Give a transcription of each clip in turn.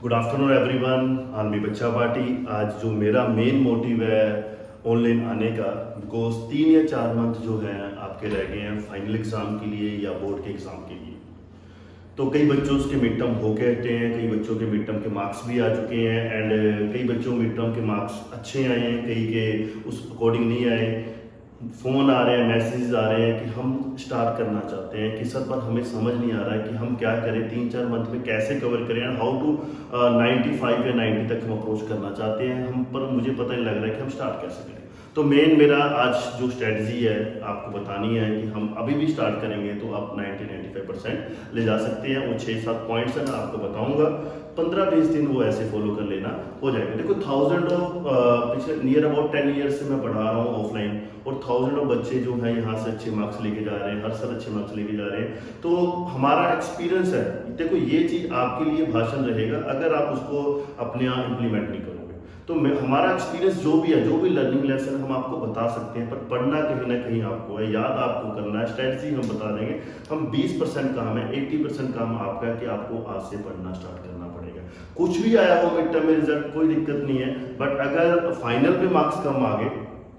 Good afternoon everyone. आलमी बच्चा party. आज जो मेरा मेन मोटिव है ऑनलाइन आने का, बिकॉज 3 या 4 मंथ जो है आपके रह गए हैं फाइनल एग्ज़ाम के लिए या बोर्ड के एग्ज़ाम के लिए। तो कई बच्चों के मिड टर्म हो गए हैं, कई बच्चों के मिड टर्म के मार्क्स भी आ चुके हैं एंड कई बच्चों मिड टर्म के मार्क्स अच्छे आए हैं, कई के उस अकॉर्डिंग नहीं आए। फ़ोन आ रहे हैं, मैसेजेस आ रहे हैं कि हम स्टार्ट करना चाहते हैं कि सर पर हमें समझ नहीं आ रहा है कि हम क्या करें, 3-4 मंथ में कैसे कवर करें एंड हाउ टू 95 या 90 तक हम अप्रोच करना चाहते हैं हम, पर मुझे पता नहीं लग रहा है कि हम स्टार्ट कैसे करें। तो मेन मेरा आज जो स्ट्रेटजी है आपको बतानी है कि हम अभी भी स्टार्ट करेंगे तो आप 90-95% ले जा सकते हैं। वो 6-7 पॉइंट्स हैं, मैं आपको बताऊंगा। 15-20 दिन वो ऐसे फॉलो कर लेना, हो जाएगा। देखो पिछले नियर अबाउट 10 ईयर्स से मैं पढ़ा रहा हूँ ऑफलाइन, और 1000 ऑफ बच्चे जो हैं यहाँ से अच्छे मार्क्स लेके जा रहे हैं, हर साल अच्छे मार्क्स लेके जा रहे हैं। तो हमारा एक्सपीरियंस है। देखो ये चीज़ आपके लिए भाषण रहेगा अगर आप उसको अपने यहाँ इम्प्लीमेंट नहीं करोगे। तो हमारा एक्सपीरियंस जो भी है, जो भी लर्निंग लेसन हम आपको बता सकते हैं, पर पढ़ना कहीं ना कहीं आपको है, याद आपको करना है। स्ट्रेटजी हम बता देंगे। हम 20% काम है, 80% काम आपका है कि आपको आज से पढ़ना स्टार्ट करना पड़ेगा। कुछ भी आया हो मिड टर्म में रिजल्ट, कोई दिक्कत नहीं है, बट अगर फाइनल पे मार्क्स कम आ गए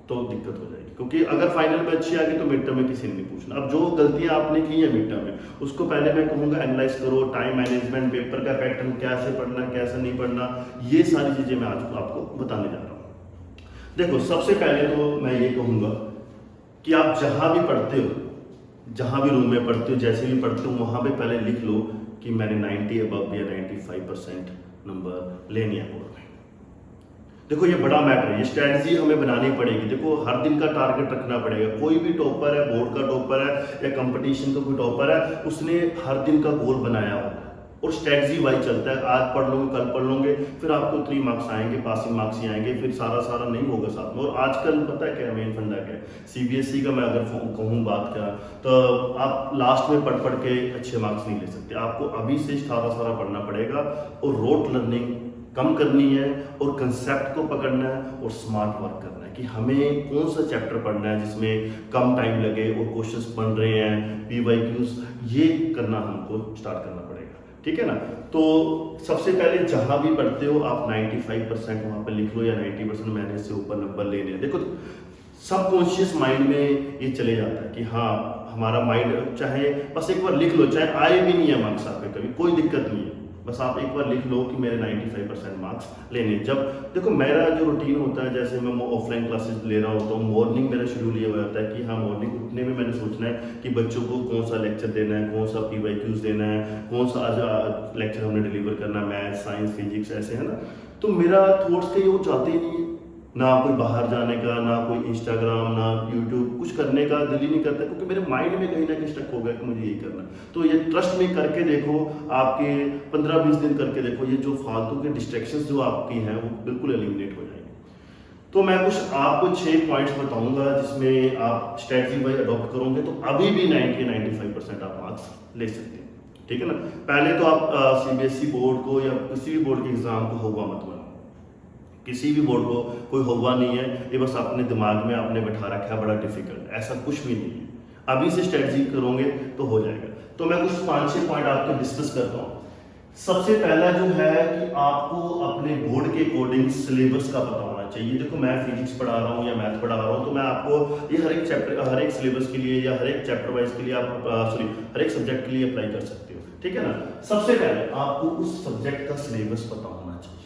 तो दिक्कत हो जाएगी, क्योंकि अगर फाइनल में अच्छी आ गई तो मिड टर्म में किसी ने नहीं पूछना। अब जो गलतियां आपने की है मिड टर्म में, उसको पहले मैं कहूँगा एनालाइज करो। टाइम मैनेजमेंट, पेपर का पैटर्न, कैसे पढ़ना कैसे नहीं पढ़ना, ये सारी चीज़ें मैं आज आपको बताने जा रहा हूँ। देखो सबसे पहले तो मैं ये कहूँगा कि आप जहाँ भी पढ़ते हो, जहाँ भी रूम में पढ़ते हो, जैसे भी पढ़ते हो, वहाँ पे पहले लिख लो कि मैंने 90 अबव या 95% नंबर लेने हैं बोर्ड में। देखो ये बड़ा मैटर है, ये स्ट्रेटजी हमें बनानी पड़ेगी। देखो हर दिन का टारगेट रखना पड़ेगा। कोई भी टॉपर है, बोर्ड का टॉपर है या कंपटीशन का कोई टॉपर है, उसने हर दिन का गोल बनाया होता है और स्ट्रेटजी वाइज चलता है। आज पढ़ लोगे, कल पढ़ लोगे, फिर आपको 3 मार्क्स आएंगे, पासिंग मार्क्स ही आएंगे, फिर सारा नहीं होगा साथ में। और आजकल पता है क्या मेन फंडा क्या है, सीबीएसई का मैं अगर कहूँ बात क्या, तो आप लास्ट में पढ़ के अच्छे मार्क्स नहीं ले सकते। आपको अभी से सारा पढ़ना पड़ेगा और रोट लर्निंग कम करनी है और कंसेप्ट को पकड़ना है और स्मार्ट वर्क करना है कि हमें कौन सा चैप्टर पढ़ना है जिसमें कम टाइम लगे और क्वेश्चंस बन रहे हैं, पीवाईक्यूज, ये करना हमको स्टार्ट करना पड़ेगा। ठीक है ना। तो सबसे पहले जहां भी पढ़ते हो आप 95% वहां पे लिख लो या 90% मैंने इससे ऊपर नंबर लेने हैं। देखो सबकॉन्शियस माइंड में ये चले जाता है कि हाँ हमारा माइंड, चाहे बस एक बार लिख लो, चाहे आए भी नहीं है मार्क्स आपके कभी, कोई दिक्कत नहीं है, बस आप एक बार लिख लो कि मेरे 95% मार्क्स लेने। जब देखो मेरा जो रूटीन होता है, जैसे मैं ऑफलाइन क्लासेस ले रहा होता हूँ, मॉर्निंग मेरा शेड्यूल ये होता है कि हाँ मॉर्निंग उठने में मैंने सोचना है कि बच्चों को कौन सा लेक्चर देना है, कौन सा पीवाईक्यूज देना है, कौन सा आज लेक्चर हमने डिलीवर करना है, मैथ साइंस फिजिक्स ऐसे है ना। तो मेरा थॉट्स कहीं वो चाहते ही नहीं है, ना कोई बाहर जाने का, ना कोई इंस्टाग्राम, ना यूट्यूब, कुछ करने का दिल ही नहीं करता, क्योंकि मेरे माइंड में कहीं ना कहीं स्टक हो गया कि मुझे यही करना। तो ये ट्रस्ट में करके देखो, आपके 15-20 दिन करके देखो, ये जो फालतू के डिस्ट्रैक्शंस जो आपकी हैं वो बिल्कुल एलिमिनेट हो जाएंगे। तो मैं कुछ आपको 6 पॉइंट्स बताऊंगा जिसमें आप स्ट्रेटजी वाइज अडॉप्ट करोगे तो अभी भी 90-95% आप मार्क्स ले सकते हैं। ठीक है ना। पहले तो आप सीबीएसई बोर्ड को या किसी भी बोर्ड के एग्जाम को होगा मत बनाओ। किसी भी बोर्ड को कोई होगा नहीं है, ये बस अपने दिमाग में आपने बैठा रखा है बड़ा डिफिकल्ट, ऐसा कुछ भी नहीं है। अभी से स्ट्रेटजी करोगे तो हो जाएगा। तो मैं कुछ 5-6 पॉइंट आपको डिस्कस करता हूँ। सबसे पहला जो है कि आपको अपने बोर्ड के अकॉर्डिंग सिलेबस का पता होना चाहिए। देखो मैं फिजिक्स पढ़ा रहा हूँ या मैथ पढ़ा रहा हूँ, तो मैं आपको ये हर एक चैप्टर, हर एक सिलेबस के लिए या हर एक चैप्टर वाइज के लिए आप हर एक सब्जेक्ट के लिए अप्लाई कर सकते हो। ठीक है ना। सबसे पहले आपको उस सब्जेक्ट का सिलेबस पता होना चाहिए,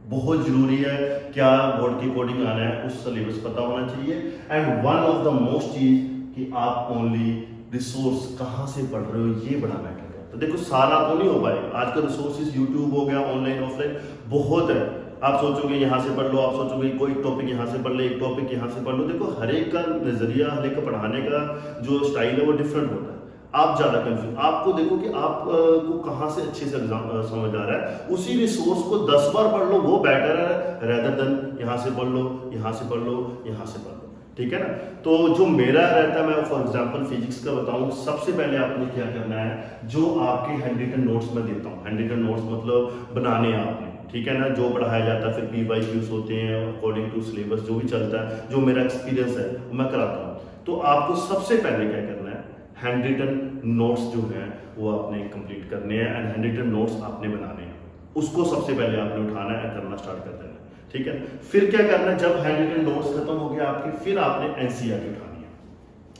बहुत जरूरी है। क्या बोर्ड के अकॉर्डिंग आना है उस सिलेबस पता होना चाहिए। And one of the most चीज कि आप ओनली रिसोर्स कहां से पढ़ रहे हो, ये बड़ा मैटर है। तो देखो सारा तो नहीं हो पाएगा, आज का रिसोर्सेज यूट्यूब हो गया, ऑनलाइन ऑफलाइन बहुत है। आप सोचोगे यहाँ से पढ़ लो, आप सोचोगे कोई टॉपिक यहाँ से पढ़ ले, एक टॉपिक यहाँ से पढ़ लो। देखो हर एक का नजरिया, हर एक का पढ़ाने का जो स्टाइल है वो डिफरेंट होता है। आप ज्यादा कंफ्यूज, आपको देखो कि आप को कहाँ से अच्छे से एग्जाम समझ आ रहा है, उसी रिसोर्स को 10 बार पढ़ लो, वो बेटर है रेदर देन यहाँ से पढ़ लो, यहाँ से पढ़ लो, यहाँ से पढ़ लो। ठीक है ना। तो जो मेरा रहता है, मैं फॉर एग्जांपल फिजिक्स का बताऊं, सबसे पहले आपने क्या करना है, जो आपके हैंड रिटन नोट्स में देता हूँ, हैंड रिटन नोट्स मतलब बनाने आपने, ठीक है ना, जो पढ़ाया जाता है, फिर पीवाईक्यूज होते हैं अकॉर्डिंग टू सिलेबस, जो भी चलता है, जो मेरा एक्सपीरियंस है मैं कराता हूँ। तो आपको सबसे पहले क्या करना है, हैंड रिटन नोट्स जो हैं वो आपने कंप्लीट करने हैं एंड हैंड रिटन नोट्स आपने बनाने हैं। उसको सबसे पहले आपने उठाना है, करना स्टार्ट कर देना है, ठीक है। फिर क्या करना है, जब हैंड रिटन नोट्स खत्म हो गया आपके, फिर आपने एनसीईआरटी उठानी है।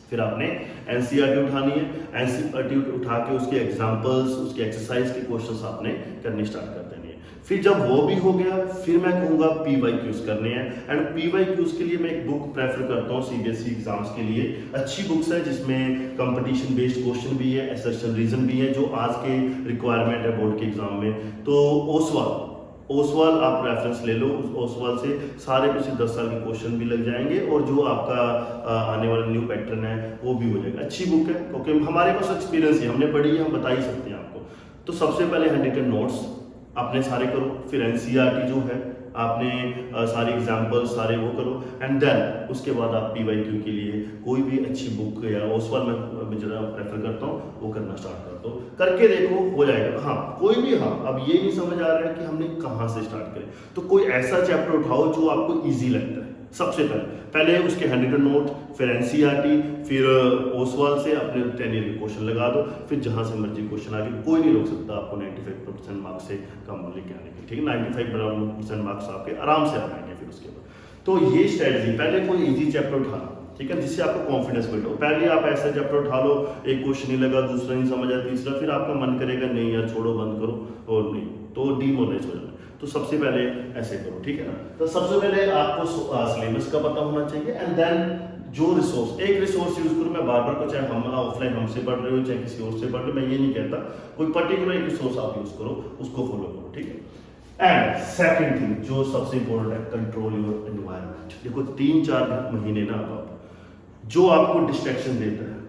फिर आपने एनसीईआरटी उठानी है। एनसीईआरटी उठा के उसके एग्जांपल्स, उसके एक्सरसाइज के क्वेश्चंस आपने करनी स्टार्ट कर देनी है। फिर जब वो भी हो गया, फिर मैं कहूँगा पीवाईक्यूज करने हैं। एंड पीवाईक्यूज के लिए मैं एक बुक प्रेफर करता हूँ सीबीएसई एग्जाम्स के लिए। अच्छी बुक्स है जिसमें कंपटीशन बेस्ड क्वेश्चन भी है, एसेशन रीजन भी है, जो आज के रिक्वायरमेंट है बोर्ड के एग्जाम में। तो ओसवाल आप रेफरेंस ले लो, उस ओसवाल से सारे पिछले 10 साल के क्वेश्चन भी लग जाएंगे, और जो आपका आने वाला न्यू पैटर्न है वो भी हो जाएगा। अच्छी बुक है क्योंकि हमारे पास एक्सपीरियंस है, हमने पढ़ी है, हम बता ही सकते हैं आपको। तो सबसे पहले हैंड रिटन नोट्स आपने सारे करो, फिर एनसीईआरटी जो है आपने सारे एग्जाम्पल सारे वो करो, एंड देन उसके बाद आप पीवाईक्यू के लिए कोई भी अच्छी बुक या ओसवाल मैं जरा प्रेफर करता हूँ वो करना स्टार्ट कर दो, करके देखो हो जाएगा। हाँ कोई भी, हाँ अब ये नहीं समझ आ रहा है कि हमने कहाँ से स्टार्ट करें, तो कोई ऐसा चैप्टर उठाओ जो आपको ईजी लगता है। सबसे पहले उसके हैंड रिटन नोट, फिर एनसीईआरटी, फिर ओसवाल से अपने 10 ईयर के क्वेश्चन लगा दो, फिर जहां से मर्जी क्वेश्चन आके कोई नहीं रोक सकता आपको 95% मार्क्स से कम लेके आने के, ठीक है। 95% मार्क्स आपके आराम से आ जाएंगे फिर उसके बाद। तो ये स्ट्रेटजी, पहले कोई इजी चैप्टर उठाना, ठीक है, जिससे आपको कॉन्फिडेंस बिल्ड हो। पहले आप ऐसा चैप्टर उठा लो, एक क्वेश्चन नहीं लगा, दूसरा नहीं समझ आया, तीसरा, फिर आपका मन करेगा नहीं यार छोड़ो बंद करो, और नहीं तो डीमोरलाइज हो जाना। तो सबसे पहले ऐसे करो, ठीक है ना। तो सबसे पहले आपको सिलेबस का पता होना चाहिए, एंड देन जो रिसोर्स, एक रिसोर्स यूज करो। मैं बार बार को, चाहे हम ऑफलाइन हमसे पढ़ रहे हो चाहे किसी और से पढ़ रहे हो, मैं ये नहीं कहता, कोई पर्टिकुलर एक रिसोर्स आप यूज करो, उसको फॉलो करो, ठीक है। एंड सेकंड थिंग जो सबसे इंपॉर्टेंट है, कंट्रोल योर एनवायरनमेंट। देखो 3-4 महीने ना आप जो आपको डिस्ट्रैक्शन देता है,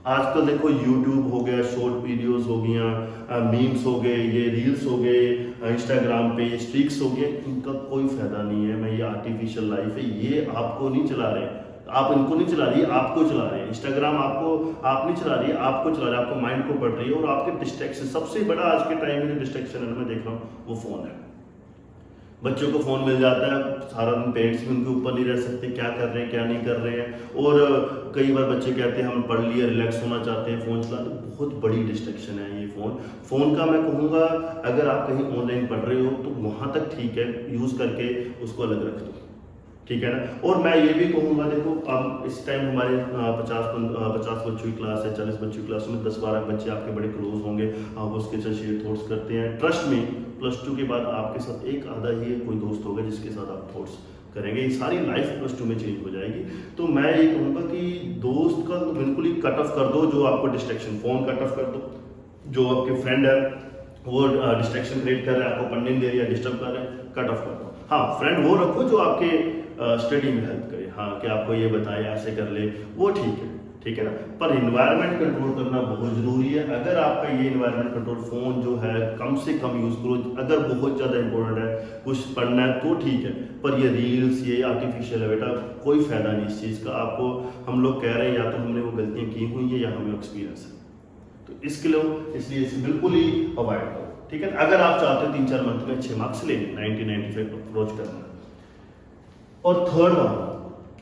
आजकल देखो यूट्यूब हो गया, शॉर्ट वीडियोस हो गया, मीम्स हो गए, ये रील्स हो गए, इंस्टाग्राम पे ये स्ट्रीक्स हो गए, इनका कोई फायदा नहीं है। मैं ये आर्टिफिशियल लाइफ है, ये आपको नहीं चला रहे, आप इनको नहीं चला रही है, आपको चला रहे हैं। इंस्टाग्राम आपको, आप नहीं चला रही है, आपको चला रहे हैं, आपको माइंड को पढ़ रही है, और आपके डिस्ट्रैक्शन, सबसे बड़ा आज के टाइम में जो डिस्ट्रैक्शन है मैं देख रहा हूँ वो फोन है। बच्चों को फ़ोन मिल जाता है, सारा दिन पेरेंट्स भी उनके ऊपर नहीं रह सकते, क्या कर रहे हैं क्या नहीं कर रहे हैं। और कई बार बच्चे कहते हैं हम पढ़ लिए, रिलैक्स होना चाहते हैं, फ़ोन चला, तो बहुत बड़ी डिस्ट्रैक्शन है ये फ़ोन का। मैं कहूँगा अगर आप कहीं ऑनलाइन पढ़ रहे हो तो वहाँ तक ठीक है, यूज़ करके उसको अलग रख दो, ठीक है ना। और मैं ये भी कहूँगा, देखो अब इस टाइम हमारे 50 बच्चों की क्लास है, 40 बच्चों की क्लास में 10-12 बच्चे आपके बड़े क्लोज होंगे, आप उसके साथ शेयर थॉट्स करते हैं। ट्रस्ट में +2 के बाद आपके साथ एक आधा ही कोई दोस्त होगा जिसके साथ आप थॉट्स करेंगे, ये सारी लाइफ +2 में चेंज हो जाएगी। तो मैं ये कहूँगा कि दोस्त का तो बिल्कुल ही कट ऑफ कर दो, जो आपको डिस्ट्रैक्शन, फ़ोन कट ऑफ कर दो, जो आपके फ्रेंड है वो डिस्ट्रैक्शन क्रिएट कर रहे हैं, आपको पढ़ने नहीं दे रही है, डिस्टर्ब कर रहे हैं, कट ऑफ कर दो। हाँ फ्रेंड वो रखो जो आपके स्टडी में हेल्प करे, हाँ कि आपको ये बताए ऐसे कर ले, वो ठीक है ना। पर इन्वायरमेंट कंट्रोल करना बहुत ज़रूरी है। अगर आपका ये इन्वायरमेंट कंट्रोल, फ़ोन जो है कम से कम यूज़ करो, अगर बहुत ज़्यादा इंपॉर्टेंट है कुछ पढ़ना है तो ठीक है, पर ये रील्स ये आर्टिफिशियल है बेटा, कोई फ़ायदा नहीं इस चीज़ का। आपको हम लोग कह रहे हैं या तो हमने वो गलतियाँ की हुई है या हमें एक्सपीरियंस है, तो इसके लिए इसलिए इसे बिल्कुल ही अवॉइड करो, ठीक है। अगर आप चाहते हो 3-4 मंथ में अच्छे मार्क्स लेने, 90-95 अप्रोच करना। और थर्ड वन,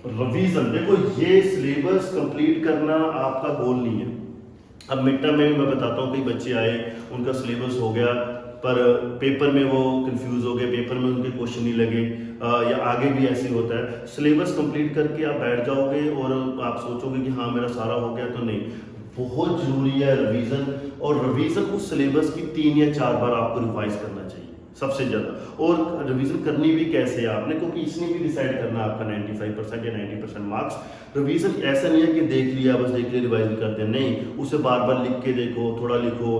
रिवीजन। देखो ये सिलेबस कंप्लीट करना आपका गोल नहीं है। अब मिड टर्म में भी मैं बताता हूँ, कई बच्चे आए उनका सिलेबस हो गया पर पेपर में वो कंफ्यूज हो गए, पेपर में उनके क्वेश्चन नहीं लगे, या आगे भी ऐसे ही होता है। सिलेबस कंप्लीट करके आप बैठ जाओगे और आप सोचोगे कि हाँ मेरा सारा हो गया, तो नहीं, बहुत जरूरी है रिवीजन। और रिवीजन उस सिलेबस की 3 या 4 बार आपको रिवाइज करना चाहिए सबसे ज़्यादा। और रिवीजन करनी भी कैसे है आपने, क्योंकि इसने भी डिसाइड करना है आपका 95% या 90% मार्क्स। रिवीजन ऐसा नहीं है कि देख लिया बस, देख लिया रिवाइज भी कर दिया, नहीं, उसे बार बार लिख के देखो, थोड़ा लिखो।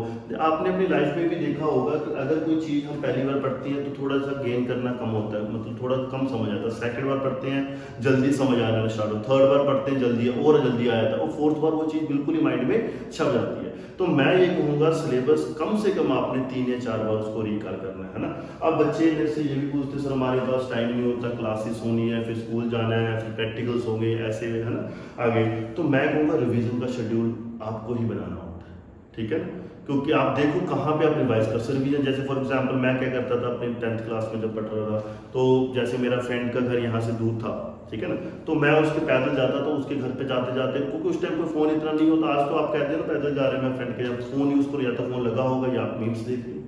आपने अपनी लाइफ में भी देखा होगा कि अगर कोई चीज़ हम पहली बार पढ़ते हैं तो थोड़ा सा गेन करना कम होता है, मतलब थोड़ा कम समझ आता है। सेकंड बार पढ़ते हैं जल्दी समझ आना स्टार्ट हो, थर्ड बार पढ़ते हैं जल्दी और जल्दी आ जाता है, और फोर्थ बार वो चीज़ बिल्कुल ही माइंड में छप जाती है। तो मैं ये कहूँगा सिलेबस कम से कम आपने 3 या 4 बार उसको रिकॉल करना है ना। अब बच्चे मेरे से ये भी पूछते सर हमारे पास टाइम नहीं होता, क्लासेस होनी है, फिर स्कूल जाना है, फिर प्रैक्टिकल्स होंगे, ऐसे है ना आगे। तो मैं कहूँगा रिवीजन का शेड्यूल आपको ही बनाना होता है, ठीक है ना। क्योंकि आप देखो कहाँ पे आप रिवाइज कर सकते रिवीजन। जैसे फॉर एग्जांपल मैं क्या करता था अपनी 10th क्लास में जब पढ़ रहा था, तो जैसे मेरा फ्रेंड का घर यहाँ से दूर था, ठीक है ना, तो मैं उसके पैदल जाता था उसके घर पे जाते जाते, क्योंकि उस टाइम कोई फ़ोन इतना नहीं होता। आज तो आप कहते हैं ना पैदल जा रहे हैं, मैं फ्रेंड के जब फ़ोन यूज़ करो, या तो फ़ोन लगा होगा या आप मीम्स देख रहे हो।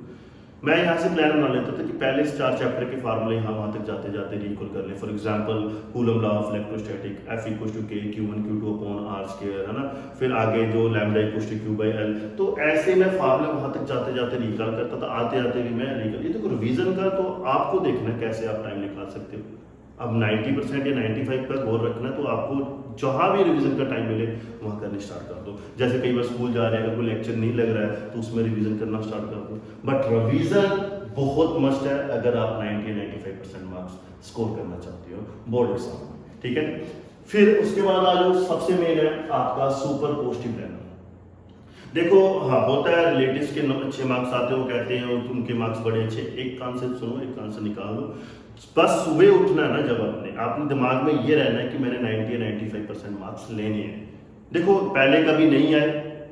मैं यहाँ से प्लान बना लेता था कि पहले से 4 चैप्टर के फार्मूले यहाँ वहाँ तक जाते जाते रिकॉल कर ले। For example Coulomb law of electrostatic, F equal to K Q1 Q2 upon R square, है ना। फिर आगे जो lambda equal to Q by L, तो ऐसे मैं फार्मूले वहाँ तक जाते जाते रिकॉल करता था, आते आते भी मैं रिकॉल। ये देखो रिवीजन का तो आपको देखना कैसे आप टाइम निकाल सकते हो। अब 90% या 95 का गोल रखना है तो आपको जहाँ भी रिवीजन का टाइम मिले वहाँ करने स्टार्ट कर दो। जैसे कई बार स्कूल जा रहे हैं, अगर कोई लेक्चर नहीं लग रहा है तो उसमें रिवीजन करना स्टार्ट कर दो। बट रिवीजन बहुत मस्ट है अगर आप 90-95% मार्क्स स्कोर करना चाहते हो बोर्ड एग्जाम में, ठीक है। फिर उसके बाद आ जाओ, सबसे मेन है आपका सुपर पोजिटिव रहना। देखो हाँ होता है, रिलेटिव्स के अच्छे मार्क्स आते हैं, वो कहते हैं उनके मार्क्स बड़े अच्छे। एक कान से सुनो, एक कान से निकाल दो। बस सुबह उठना है ना, जब आपने दिमाग में ये रहना है कि मैंने 90 या 95% मार्क्स लेने हैं। देखो पहले कभी नहीं आए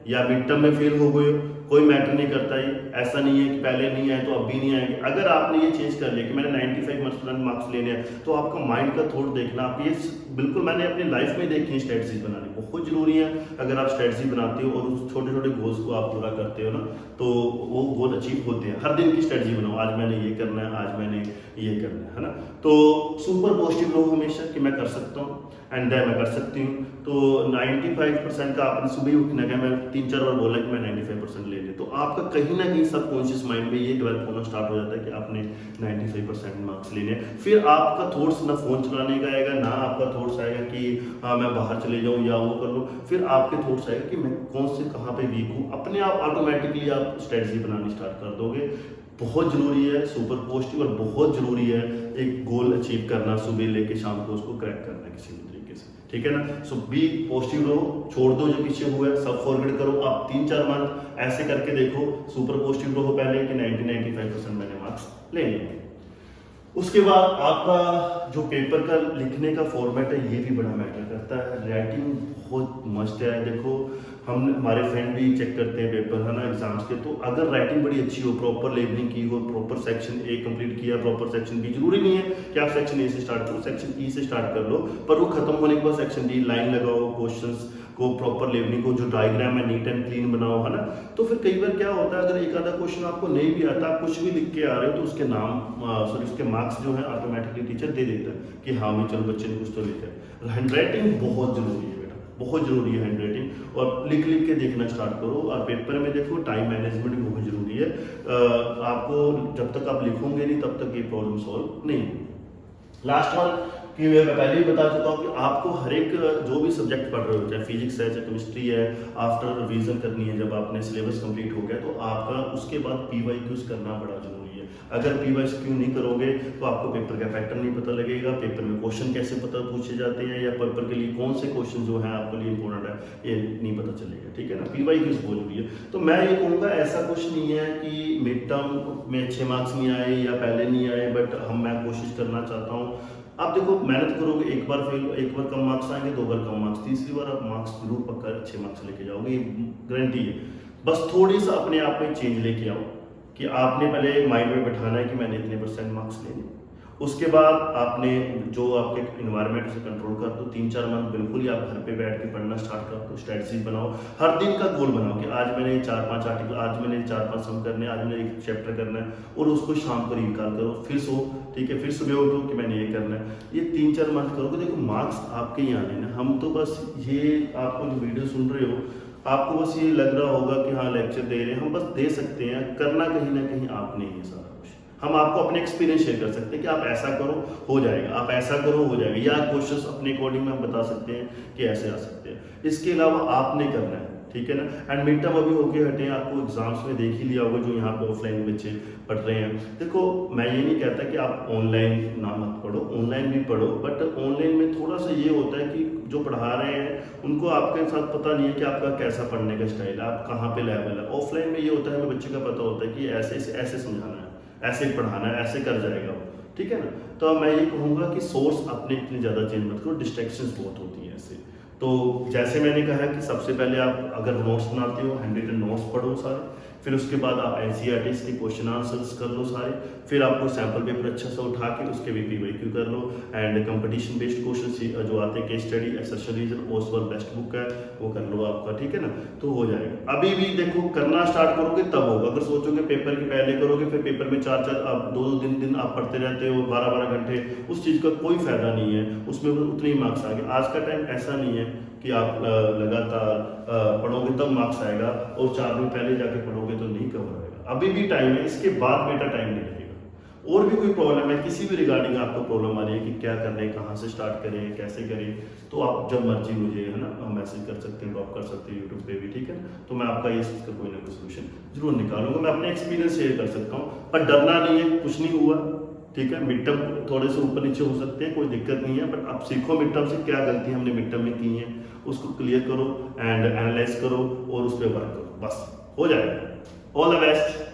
या मिड टर्म में फेल हो गए, कोई मैटर नहीं करता। ये ऐसा नहीं है कि पहले नहीं आए तो अब भी नहीं आएंगे। अगर आपने ये चेंज कर लिया कि मैंने 95% मार्क्स लेने हैं, तो आपका माइंड का थोड़ा देखना। आप ये बिल्कुल मैंने अपनी लाइफ में देखी है, स्ट्रेटजी बनानी बहुत जरूरी है। अगर आप स्ट्रेटजी बनाते हो और उस छोटे छोटे गोल्स को आप पूरा करते हो ना, तो वो गोल अचीव होते हैं। हर दिन की स्ट्रेटजी बनाओ, आज मैंने ये करना है, आज मैंने ये करना है ना। तो सुपर पॉजिटिव लो हमेशा कि मैं कर सकता हूँ एंड मैं कर सकती हूँ। तो 95% का आपने सुबह ही उठना है। मैं 3-4 बार बोला कि मैं 95% ले ले, तो आपका कहीं ना कहीं सबकॉन्शियस माइंड में ये डेवलप होना स्टार्ट हो जाता है कि आपने 95% मार्क्स लेने। फिर आपका थॉट्स ना फोन चलाने का आएगा, ना आपका थॉट्स आएगा कि हाँ मैं बाहर चले जाऊँ या वो कर लूँ। फिर आपके थॉट्स आएगा कि मैं कौन से कहाँ पे वीक हूँ। अपने आप ऑटोमेटिकली आप स्ट्रेटजी बनानी स्टार्ट कर दोगे। बहुत जरूरी है सुपर पॉजिटिव, और बहुत जरूरी है एक गोल अचीव करना, सुबह लेके शाम को उसको क्रैक करना किसी भी तरीके से, ठीक है ना। सो बी पॉजिटिव रहो, छोड़ दो जो पीछे हुआ है, सब फॉरवर्ड करो। आप 3-4 मंथ ऐसे करके देखो, सुपर पॉजिटिव रहो पहले कि 90-95% मैंने मार्क्स ले लिए। उसके बाद आपका जो पेपर का लिखने का फॉर्मेट है, ये भी बड़ा मैटर करता है। राइटिंग बहुत मस्त है। देखो हम हमारे फ्रेंड भी चेक करते हैं पेपर, है ना, एग्जाम्स के। तो अगर राइटिंग बड़ी अच्छी हो, प्रॉपर लेबलिंग की हो, प्रॉपर सेक्शन ए कंप्लीट किया, प्रॉपर सेक्शन बी, जरूरी नहीं है कि आप सेक्शन ए से स्टार्ट करो, सेक्शन ई से स्टार्ट कर लो, पर वो खत्म होने के बाद सेक्शन डी लाइन लगाओ, क्वेश्चंस को प्रॉपर लेबलिंग को, जो डायग्राम है नीट एंड क्लीन बनाओ, है ना। तो फिर कई बार क्या होता है, अगर एक आधा क्वेश्चन आपको नहीं भी आता, आप कुछ भी लिख के आ रहे हो, तो उसके उसके मार्क्स जो है ऑटोमेटिकली टीचर दे देता है कि हाँ भाई चलो बच्चे ने कुछ तो लिखा है। हैंड राइटिंग बहुत जरूरी है बेटा, बहुत जरूरी है हैंड राइटिंग। और लिख लिख के देखना स्टार्ट करो। और पेपर में देखो टाइम मैनेजमेंट भी बहुत जरूरी है। आपको जब तक आप लिखोगे नहीं तब तक ये प्रॉब्लम सॉल्व नहीं होगी। लास्ट वन कि मैं पहले ही बता चुका हूँ कि आपको हर एक जो भी सब्जेक्ट पढ़ रहे हो, चाहे फिजिक्स है, चाहे केमिस्ट्री है, आफ्टर रिवीजन करनी है। जब आपने सिलेबस कंप्लीट हो गया तो आपका उसके बाद PYQs करना बड़ा जरूरी है। अगर PYQ नहीं करोगे तो आपको पेपर का पैटर्न नहीं पता लगेगा, पेपर में क्वेश्चन कैसे पता पूछे जाते हैं, या पेपर के लिए कौन से क्वेश्चन जो है आपके लिए इंपॉर्टेंट है, ये नहीं पता चलेगा, ठीक है ना। PYQs बहुत जरूरी है। तो मैं ये कहूँगा ऐसा कुछ नहीं है कि मिड टर्म में अच्छे मार्क्स नहीं आए या पहले नहीं आए, बट मैं कोशिश करना चाहता हूँ। आप देखो मेहनत करोगे, एक बार फेल, एक बार कम मार्क्स आएंगे, 2 बार कम मार्क्स, तीसरी बार आप मार्क्स जरूर पक्का अच्छे मार्क्स लेके जाओगे, ये गारंटी है। बस थोड़ी सा अपने आप में चेंज लेके आओ कि आपने पहले माइंड में बैठाना है कि मैंने इतने % मार्क्स लेने। उसके बाद आपने जो आपके इन्वायरमेंट से कंट्रोल कर दो। 3-4 मंथ बिल्कुल ही आप घर पे बैठ के पढ़ना स्टार्ट कर दो, स्ट्रेटजी बनाओ, हर दिन का गोल बनाओ कि आज मैंने 4-5 आर्टिकल, आज मैंने 4-5 सम करने, आज मैंने 1 चैप्टर करना है, और उसको शाम को रिकॉल करो। फिर सो, ठीक है, फिर सुबह उठो कि मैंने ये करना है। ये 3-4 मंथ करोगे, देखो मार्क्स आपके ही आने ना। हम तो बस ये आपको जो वीडियो सुन रहे हो, आपको बस ये लग रहा होगा कि हाँ लेक्चर दे रहे हैं, हम बस दे सकते हैं, करना कहीं ना कहीं आपने ही सारा कुछ। हम आपको अपने एक्सपीरियंस शेयर कर सकते हैं कि आप ऐसा करो हो जाएगा, आप ऐसा करो हो जाएगा, या क्वेश्चंस अपने अकॉर्डिंग में हम बता सकते हैं कि ऐसे आ सकते हैं। इसके अलावा आपने करना है, ठीक है ना। एंड मिड टर्म अभी होके हटे, आपको एग्जाम्स में देख ही लिया होगा जो यहाँ पे ऑफलाइन बच्चे पढ़ रहे हैं। देखो मैं ये नहीं कहता कि आप ऑनलाइन ना मत पढ़ो, ऑनलाइन भी पढ़ो, बट ऑनलाइन में थोड़ा सा ये होता है कि जो पढ़ा रहे हैं उनको आपके साथ पता नहीं है कि आपका कैसा पढ़ने का स्टाइल है, आप कहाँ पे लेवल है। ऑफलाइन में ये होता है, हमें बच्चे का पता होता है कि ऐसे समझाना है, ऐसे पढ़ाना है, ऐसे कर जाएगा वो, ठीक है ना। तो मैं ये कहूँगा कि सोर्स अपने इतने ज़्यादा चेंज मत करो, डिस्ट्रैक्शंस बहुत होती हैं ऐसे। तो जैसे मैंने कहा कि सबसे पहले आप अगर नोट्स बनाते हो, हैंड रिटन नोट्स पढ़ो सारे, फिर उसके बाद आप एनसीईआरटी के क्वेश्चन आंसर्स कर लो सारे, फिर आपको सैम्पल पेपर अच्छा सा उठा के उसके भी पीवाईक्यू कर लो, एंड कंपटीशन बेस्ड क्वेश्चन जो आते हैं, case study, exercise reason, Oswal best book है वो कर लो आपका, ठीक है ना, तो हो जाएगा। अभी भी देखो करना स्टार्ट करोगे तब होगा, अगर सोचोगे पेपर के पहले करोगे फिर पेपर में 4-4 आप 2-2 दिन आप पढ़ते रहते हो 12-12 घंटे, उस चीज़ का कोई फायदा नहीं है, उसमें उतने ही मार्क्स आएंगे। आज का टाइम ऐसा नहीं है कि आप लगातार पढ़ोगे तब मार्क्स आएगा और 4 दिन पहले जाके पढ़ोगे तो नहीं कवर आएगा। अभी भी टाइम है, इसके बाद बेटा टाइम नहीं लगेगा। और भी कोई प्रॉब्लम है, किसी भी रिगार्डिंग आपको प्रॉब्लम आ रही है कि क्या करें, कहाँ से स्टार्ट करें, कैसे करें, तो आप जब मर्जी मुझे है ना मैसेज कर सकते हैं, ड्रॉप कर सकते हैं यूट्यूब पे भी, ठीक है। तो मैं आपका इस चीज़ का कोई ना कोई सोल्यूशन जरूर निकालूंगा। मैं अपने एक्सपीरियंस शेयर कर सकता हूँ, पर डरना नहीं है, कुछ नहीं हुआ, ठीक है। मिड टर्म थोड़े से ऊपर नीचे हो सकते हैं, कोई दिक्कत नहीं है, बट आप सीखो मिड टर्म से क्या गलती हमने मिड टर्म में की है, उसको क्लियर करो एंड एनालाइज करो और उस पर वर्क करो, बस हो जाएगा। All the best.